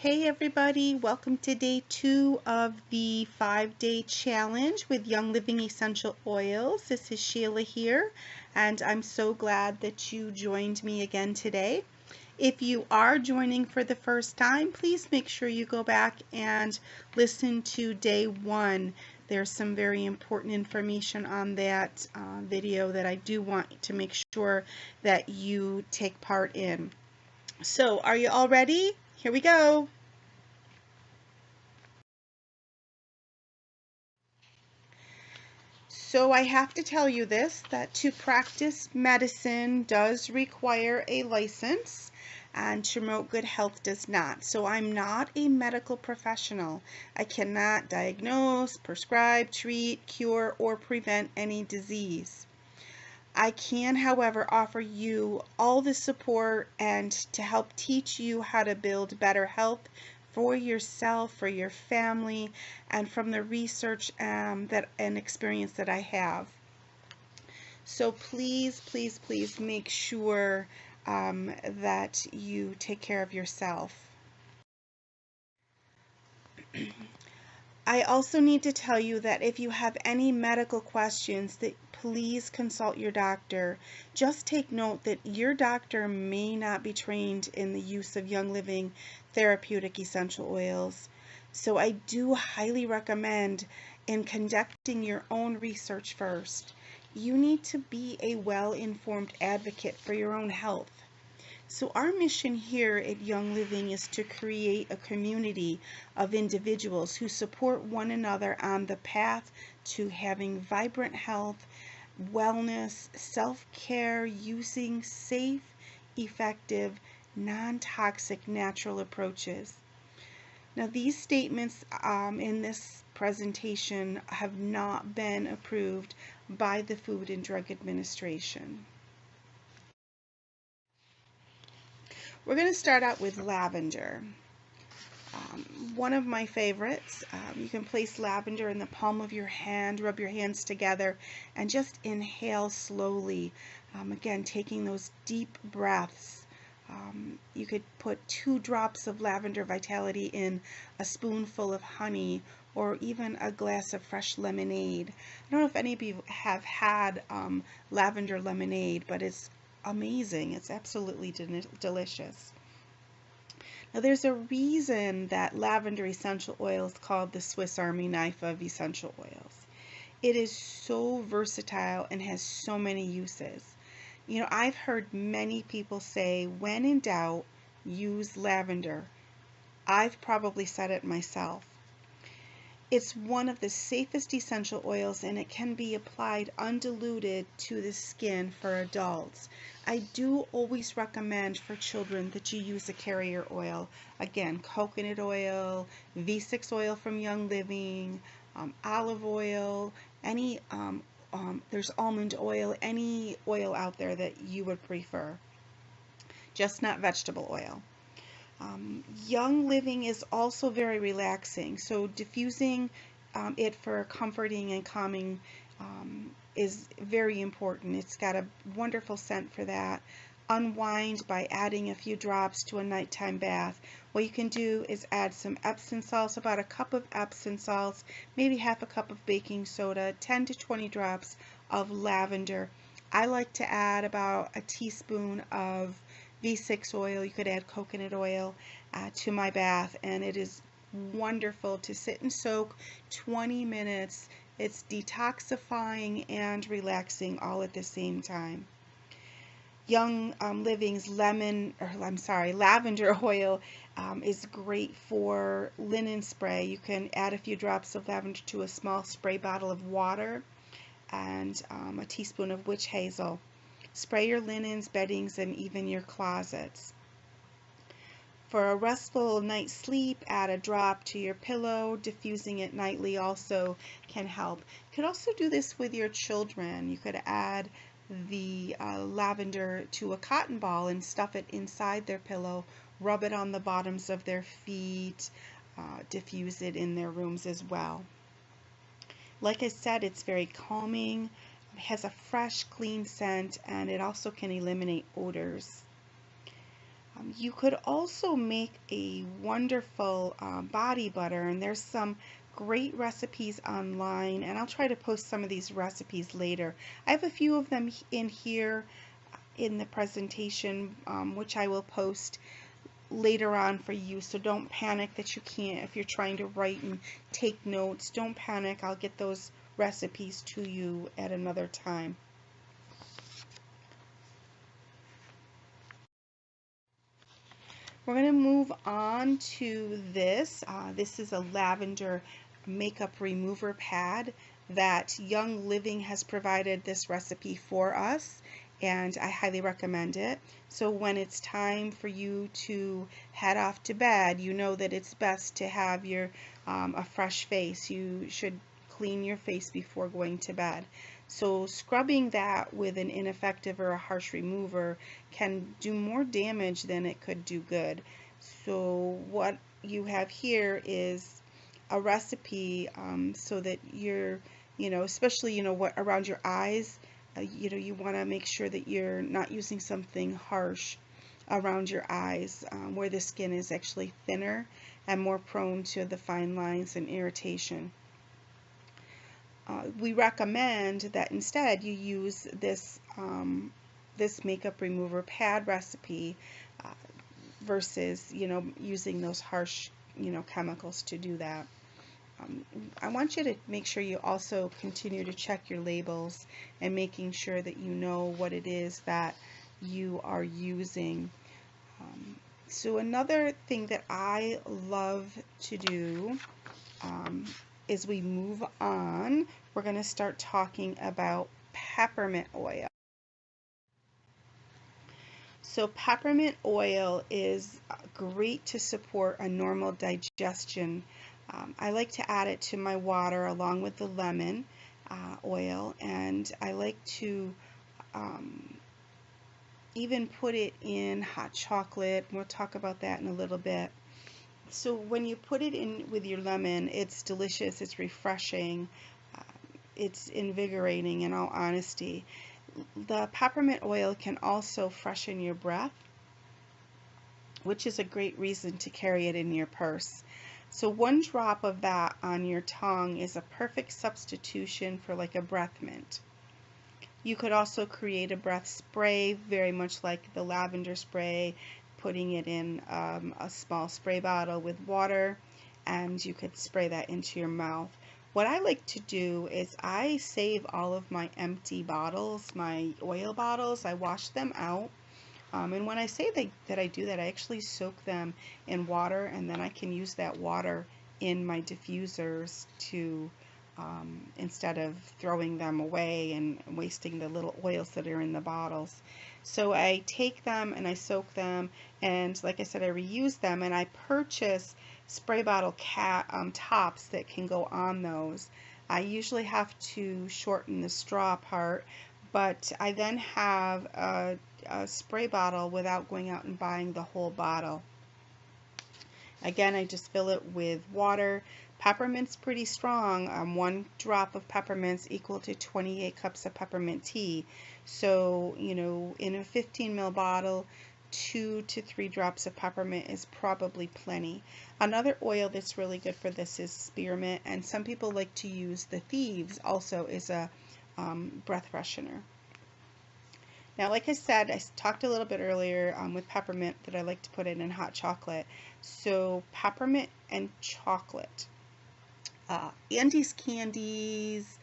Hey everybody, welcome to day 2 of the 5-day challenge with Young Living Essential Oils. This is Sheila here, and I'm so glad that you joined me again today. If you are joining for the first time, please make sure you go back and listen to day 1. There's some very important information on that video that I do want to make sure that you take part in. So, are you all ready? Here we go. So I have to tell you this, that to practice medicine does require a license and to promote good health does not. So I'm not a medical professional. I cannot diagnose, prescribe, treat, cure, or prevent any disease. I can, however, offer you all the support and to help teach you how to build better health for yourself, for your family, and from the research that and experience that I have. So please, please, please make sure that you take care of yourself. I also need to tell you that if you have any medical questions, that please consult your doctor. Just take note that your doctor may not be trained in the use of Young Living therapeutic essential oils. So I do highly recommend in conducting your own research first. You need to be a well-informed advocate for your own health. So our mission here at Young Living is to create a community of individuals who support one another on the path to having vibrant health, wellness, self-care, using safe, effective, non-toxic natural approaches. Now these statements in this presentation have not been approved by the Food and Drug Administration. We're going to start out with lavender. One of my favorites. You can place lavender in the palm of your hand, rub your hands together, and just inhale slowly. Again, taking those deep breaths. You could put 2 drops of lavender vitality in a spoonful of honey or even a glass of fresh lemonade. I don't know if any of you have had lavender lemonade, but it's amazing. It's absolutely delicious. Now there's a reason that lavender essential oil is called the Swiss Army knife of essential oils. It is so versatile and has so many uses. You know, I've heard many people say, when in doubt, use lavender. I've probably said it myself. It's one of the safest essential oils and it can be applied undiluted to the skin for adults. I do always recommend for children that you use a carrier oil. Again, coconut oil, V6 oil from Young Living, olive oil, any there's almond oil, any oil out there that you would prefer. Just not vegetable oil. Young Living is also very relaxing, so diffusing it for comforting and calming is very important. It's got a wonderful scent for that. Unwind by adding a few drops to a nighttime bath. What you can do is add some Epsom salts, about a cup of Epsom salts, maybe half a cup of baking soda, 10 to 20 drops of lavender. I like to add about a teaspoon of V6 oil. You could add coconut oil to my bath, and it is wonderful to sit and soak 20 minutes. It's detoxifying and relaxing all at the same time. Young Living's lavender oil is great for linen spray. You can add a few drops of lavender to a small spray bottle of water and a teaspoon of witch hazel. Spray your linens, beddings, and even your closets. For a restful night's sleep, add a drop to your pillow. Diffusing it nightly also can help. You could also do this with your children. You could add the lavender to a cotton ball and stuff it inside their pillow. Rub it on the bottoms of their feet. Diffuse it in their rooms as well. Like I said, it's very calming. It has a fresh, clean scent, and it also can eliminate odors. You could also make a wonderful body butter, and there's some great recipes online, and I'll try to post some of these recipes later. I have a few of them in here in the presentation, which I will post later on for you, so don't panic that you can't. If you're trying to write and take notes, don't panic. I'll get those recipes to you at another time. We're going to move on to this. This is a lavender makeup remover pad that Young Living has provided this recipe for us, and I highly recommend it. So when it's time for you to head off to bed, you know that it's best to have your a fresh face. You should clean your face before going to bed. So scrubbing that with an ineffective or a harsh remover can do more damage than it could do good. So what you have here is a recipe so that you're, especially, what around your eyes, you want to make sure that you're not using something harsh around your eyes where the skin is actually thinner and more prone to the fine lines and irritation. We recommend that instead you use this this makeup remover pad recipe versus using those harsh chemicals to do that. I want you to make sure you also continue to check your labels and making sure that you know what it is that you are using. So another thing that I love to do as we move on, we're going to start talking about peppermint oil. So peppermint oil is great to support a normal digestion. I like to add it to my water along with the lemon oil, and I like to even put it in hot chocolate. We'll talk about that in a little bit. So when you put it in with your lemon, it's delicious, it's refreshing, it's invigorating in all honesty. The peppermint oil can also freshen your breath, which is a great reason to carry it in your purse. So 1 drop of that on your tongue is a perfect substitution for like a breath mint. You could also create a breath spray, very much like the lavender spray, putting it in a small spray bottle with water, and you could spray that into your mouth. What I like to do is I save all of my empty bottles, my oil bottles. I wash them out, and when I say that I do that, I actually soak them in water, and then I can use that water in my diffusers to instead of throwing them away and wasting the little oils that are in the bottles. So I take them and I soak them, and like I said, I reuse them, and I purchase spray bottle tops that can go on those. I usually have to shorten the straw part, but I then have a spray bottle without going out and buying the whole bottle. Again, I just fill it with water. Peppermint's pretty strong. 1 drop of peppermint's equal to 28 cups of peppermint tea. So, in a 15 ml bottle, 2 to 3 drops of peppermint is probably plenty. Another oil that's really good for this is spearmint, and some people like to use the Thieves also as a breath freshener. Now, like I said, I talked a little bit earlier with peppermint that I like to put it in hot chocolate. So peppermint and chocolate. Andes candies,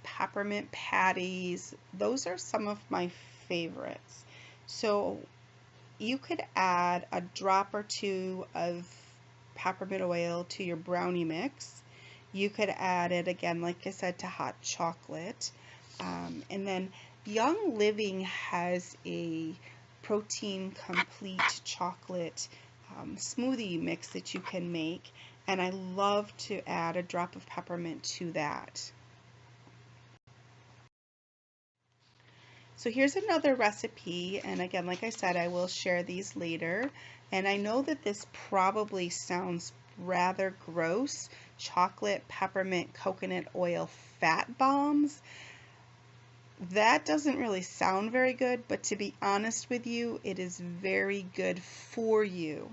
peppermint patties, those are some of my favorites. So you could add a drop or 2 of peppermint oil to your brownie mix. You could add it, again, like I said, to hot chocolate. And then Young Living has a protein complete chocolate smoothie mix that you can make, and I love to add a drop of peppermint to that. So here's another recipe, and again, like I said, I will share these later. And I know that this probably sounds rather gross: chocolate peppermint coconut oil fat bombs. That doesn't really sound very good, but to be honest with you, it is very good for you.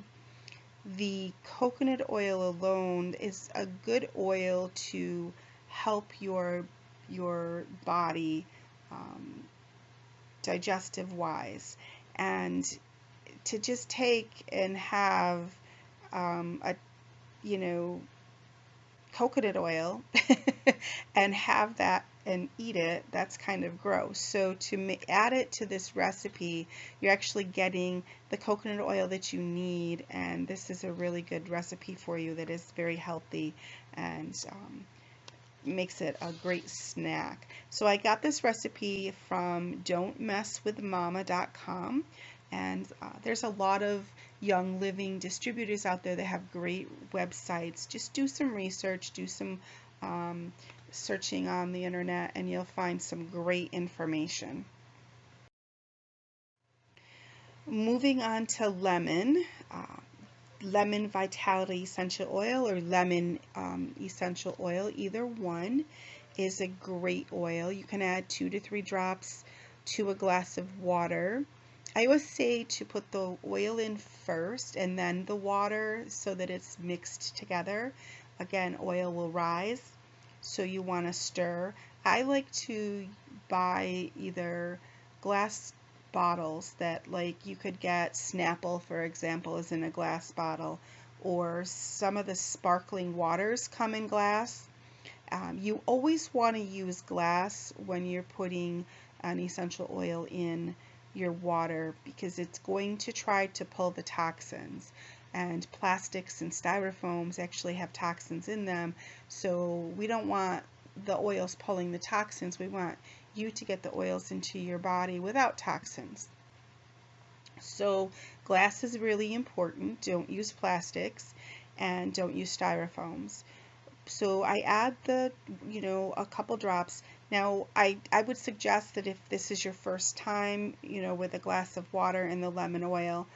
The coconut oil alone is a good oil to help your body um, digestive wise, and to just take and have a you know coconut oil and have that and eat it, that's kind of gross. So to add it to this recipe, you're actually getting the coconut oil that you need, and this is a really good recipe for you that is very healthy and makes it a great snack. So I got this recipe from don'tmesswithmama.com, and there's a lot of Young Living distributors out there that have great websites. Just do some research, do some um, searching on the internet, and you'll find some great information. Moving on to lemon. Lemon Vitality Essential Oil or Lemon Essential Oil, either one is a great oil. You can add 2 to 3 drops to a glass of water. I always say to put the oil in first and then the water so that it's mixed together. Again, oil will rise, so you want to stir. I like to buy either glass bottles that, like, you could get Snapple, for example, is in a glass bottle, or some of the sparkling waters come in glass. You always want to use glass when you're putting an essential oil in your water because it's going to try to pull the toxins. And plastics and styrofoams actually have toxins in them, so we don't want the oils pulling the toxins. We want you to get the oils into your body without toxins. So glass is really important. Don't use plastics and don't use styrofoams. So I add a couple drops. Now, I would suggest that if this is your first time, with a glass of water and the lemon oil,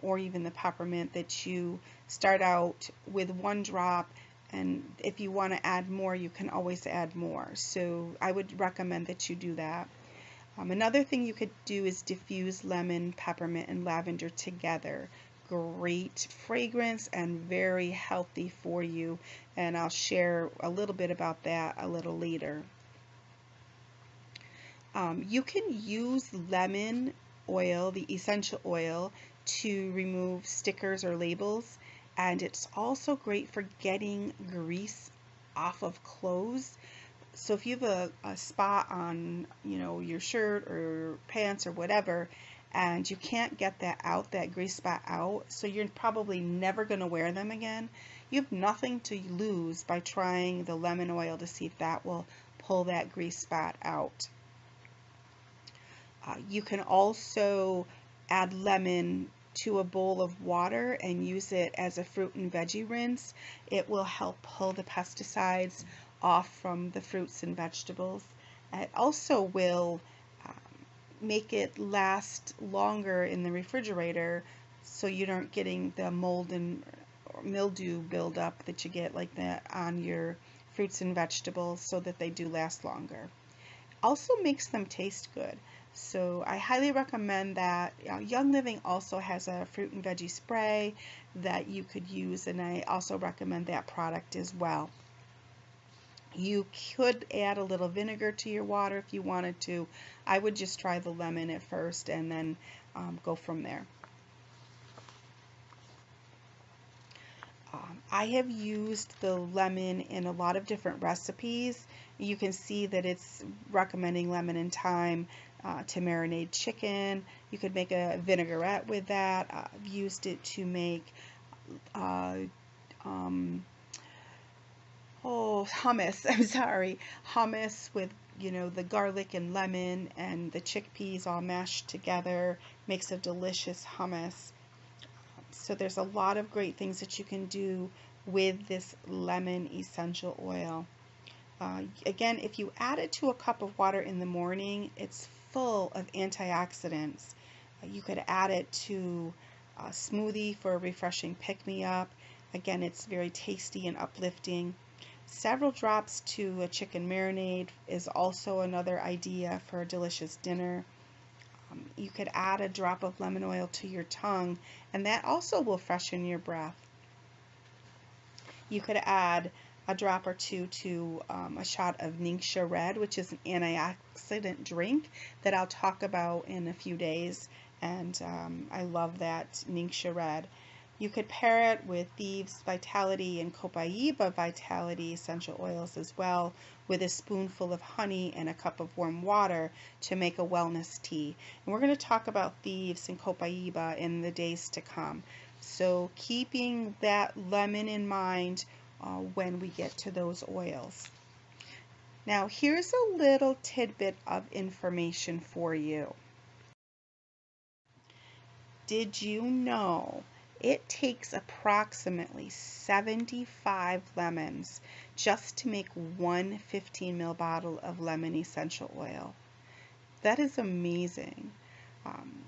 or even the peppermint, that you start out with 1 drop, and if you want to add more, you can always add more. So I would recommend that you do that. Another thing you could do is diffuse lemon, peppermint, and lavender together. Great fragrance and very healthy for you, and I'll share a little bit about that a little later. You can use lemon oil, the essential oil, to remove stickers or labels, and it's also great for getting grease off of clothes. So if you have a spot on, your shirt or pants or whatever, and you can't get that grease spot out, so you're probably never going to wear them again, you have nothing to lose by trying the lemon oil to see if that will pull that grease spot out. You can also add lemon to a bowl of water and use it as a fruit and veggie rinse. It will help pull the pesticides off from the fruits and vegetables. It also will make it last longer in the refrigerator, so you aren't getting the mold and mildew buildup that you get like that on your fruits and vegetables, so that they do last longer. Also makes them taste good. So I highly recommend that. Young Living also has a fruit and veggie spray that you could use, and I also recommend that product as well. You could add a little vinegar to your water if you wanted to. I would just try the lemon at first and then go from there. I have used the lemon in a lot of different recipes. You can see that it's recommending lemon and thyme to marinate chicken. You could make a vinaigrette with that. I've used it to make hummus. I'm sorry, hummus with the garlic and lemon and the chickpeas all mashed together. Makes a delicious hummus. So there's a lot of great things that you can do with this lemon essential oil. Again, if you add it to a cup of water in the morning, it's full of antioxidants. You could add it to a smoothie for a refreshing pick-me-up. Again, it's very tasty and uplifting. Several drops to a chicken marinade is also another idea for a delicious dinner. You could add a drop of lemon oil to your tongue, and that also will freshen your breath. You could add a drop or two to a shot of Ningxia Red, which is an antioxidant drink that I'll talk about in a few days, and I love that Ningxia Red. You could pair it with Thieves Vitality and Copaiba Vitality essential oils as well, with a spoonful of honey and a cup of warm water to make a wellness tea. And we're going to talk about Thieves and Copaiba in the days to come. So keeping that lemon in mind when we get to those oils. Now here's a little tidbit of information for you. Did you know it takes approximately 75 lemons just to make one 15 ml bottle of lemon essential oil? That is amazing.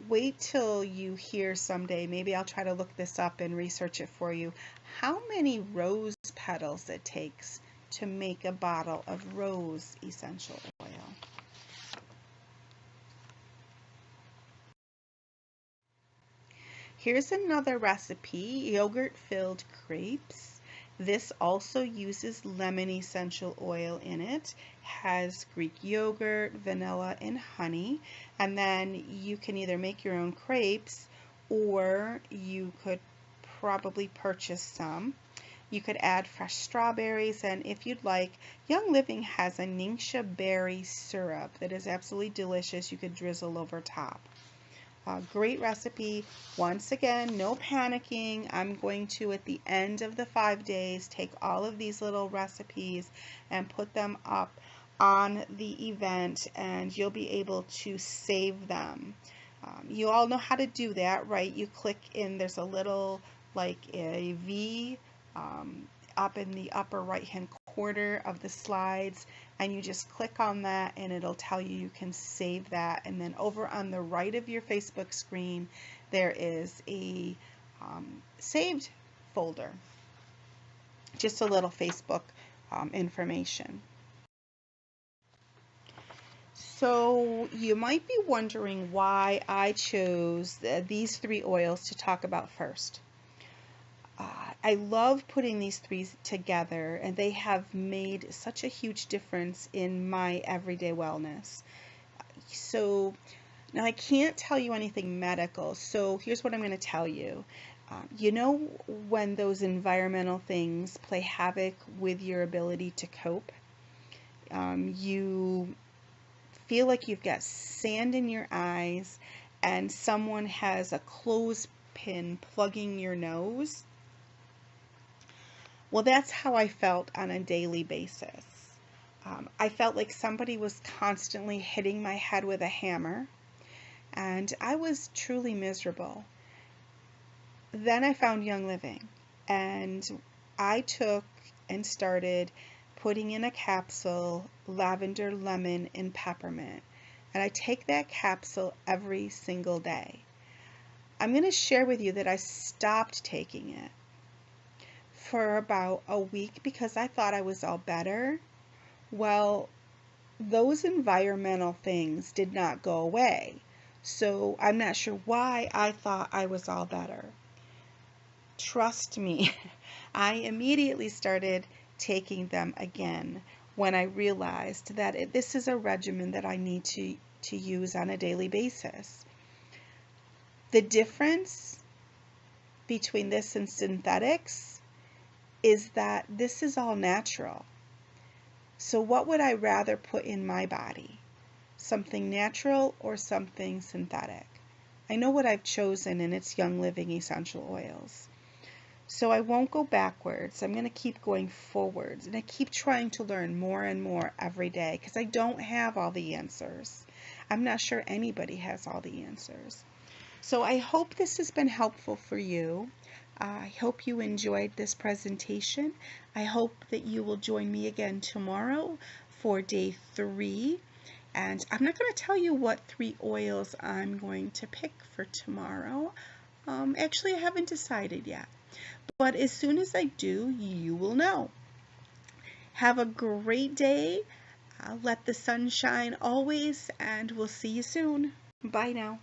Wait till you hear someday, maybe I'll try to look this up and research it for you, how many rose petals it takes to make a bottle of rose essential oil. Here's another recipe, yogurt-filled crepes. This also uses lemon essential oil in it, has Greek yogurt, vanilla, and honey, and then you can either make your own crepes or you could probably purchase some. You could add fresh strawberries, and if you'd like, Young Living has a Ningxia berry syrup that is absolutely delicious. You could drizzle over top. Great recipe. Once again, no panicking. I'm going to, at the end of the 5 days, take all of these little recipes and put them up on the event, and you'll be able to save them. You all know how to do that, right? You click in, there's a little like a V up in the upper right hand corner of the slides, and you just click on that and it'll tell you can save that. And then over on the right of your Facebook screen there is a saved folder, just a little Facebook information. So you might be wondering why I chose these 3 oils to talk about first. I love putting these 3 together, and they have made such a huge difference in my everyday wellness. So now I can't tell you anything medical, so here's what I'm going to tell you. You know when those environmental things play havoc with your ability to cope? You feel like you've got sand in your eyes and someone has a clothespin plugging your nose. Well, that's how I felt on a daily basis. I felt like somebody was constantly hitting my head with a hammer, and I was truly miserable. Then I found Young Living, and I took and started putting in a capsule lavender, lemon, and peppermint. And I take that capsule every single day. I'm going to share with you that I stopped taking it for about a week because I thought I was all better. Well, those environmental things did not go away. So I'm not sure why I thought I was all better. Trust me, I immediately started taking them again when I realized that this is a regimen that I need to use on a daily basis. The difference between this and synthetics is that this is all natural. So what would I rather put in my body? Something natural or something synthetic? I know what I've chosen, and it's Young Living essential oils. So I won't go backwards. I'm going to keep going forwards, and I keep trying to learn more and more every day because I don't have all the answers. I'm not sure anybody has all the answers. So I hope this has been helpful for you. I hope you enjoyed this presentation. I hope that you will join me again tomorrow for day 3. And I'm not going to tell you what 3 oils I'm going to pick for tomorrow. Actually, I haven't decided yet. But as soon as I do, you will know. Have a great day. Let the sun shine always, and we'll see you soon. Bye now.